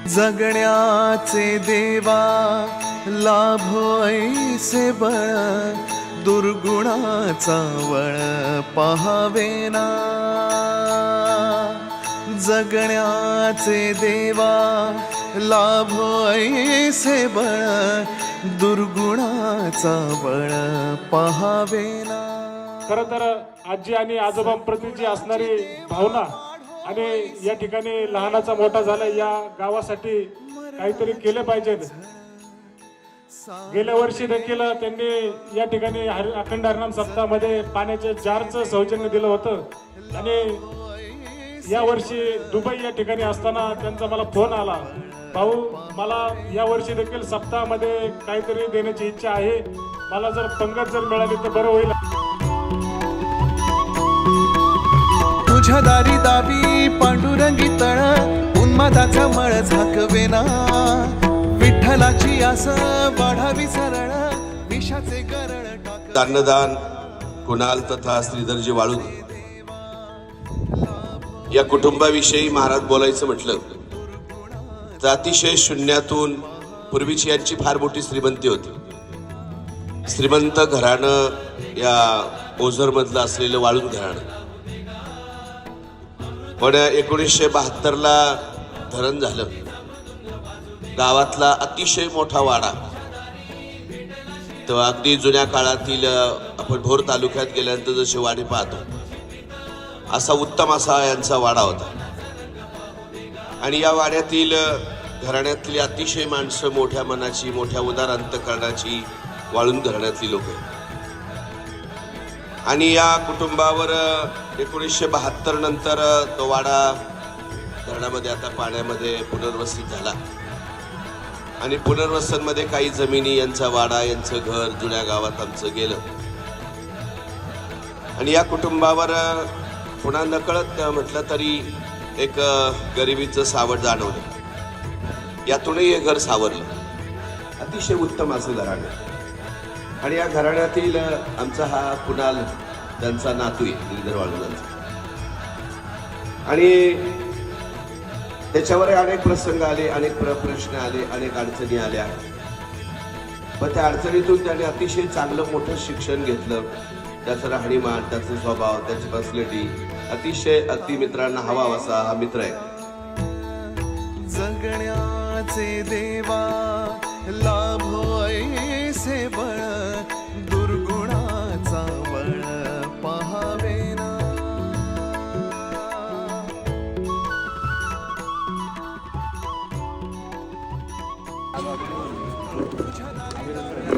जगण्याचे देवा लाभो ऐसे बळ, दुर्गुणाचा वळ पहावेना। जगण्याचे देवा लाभो ऐसे बळ, दुर्गुणाचा बळ पहावेना। खरं तर आजी आणि आजोबांप्रती जी असणारी भावना आणि या ठिकाणी लहानाचा मोठा झाला या गावासाठी काहीतरी केले पाहिजे। गेल्या वर्षी देखील त्यांनी या ठिकाणी अखंड हरिनाम सप्ताहामध्ये पाण्याच्या जारचं सौजन्य दिलं होतं आणि या वर्षी दुबई या ठिकाणी असताना त्यांचा मला फोन आला, भाऊ मला या वर्षी देखील सप्ताहामध्ये काहीतरी देण्याची इच्छा आहे, मला जर पंगत जर मिळाली तर बरं होईल। तुझ्या दारी दावी पांडुरंगी तळ, उन्मादाचा मळ झाकवेना। विठ्ठलाची आस वाढावी सरळ, विषाचे गरळ टाक। अन्नदान कुणाल तथा श्रीधरजी वाळुंज या कुटुंबाविषयी महाराज बोलायचं म्हटलं तर अतिशय शून्यातून पूर्वीची यांची फार मोठी श्रीमंती होती। श्रीमंत घराणं या ओझर मधलं असलेलं वाळुंज घराणं, पण 1972 ला धरण झालं। गावातला अतिशय मोठा वाडा, तो अगदी जुन्या काळातील आपण भोर तालुक्यात गेल्यानंतर जसे वाडे पाहतो असा उत्तम असा यांचा वाडा होता। आणि या वाड्यातील घराण्यातली अतिशय माणसं मोठ्या मनाची, मोठ्या उदार अंतकरणाची वाळुंज घराण्यातली लोक। आणि या कुटुंबावर 1972 नंतर तो वाडा धरणामध्ये आता पाण्यामध्ये पुनर्वसित झाला आणि पुनर्वसन मध्ये काही जमिनी, यांचा वाडा, यांचं घर जुन्या गावात आमचं गेलं। आणि या कुटुंबावर पुन्हा नकळत म्हटलं तरी एक गरिबीचं सावट जाणवलं। यातूनही हे घर सावरलं। अतिशय उत्तम असं घराणं। आणि या घराण्यातील आमचा हा कुणाल त्यांचा नातू आहे, श्रीधर वाळुंजांचा। आणि त्याच्यावर अनेक प्रसंग आले, अनेक प्रश्न आले, अनेक अडचणी आल्या, पण त्या अडचणीतून त्याने अतिशय चांगलं मोठं शिक्षण घेतलं। त्याचं राहणीमान, त्याचा स्वभाव, त्याची पर्सनॅलिटी अतिशय अगदी मित्रांना हवा असा हा मित्र आहे। जगण्याचे देवा लाभो ऐसे बळ, दुर्गुणाचा बळ पहावेना।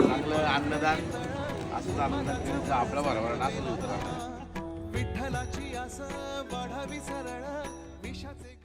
चांगलं अन्नदान असं अन्नदान आपल्या बरोबर असं होतं। विठ्ठलाची आस वाढावी सरळ, विषाचे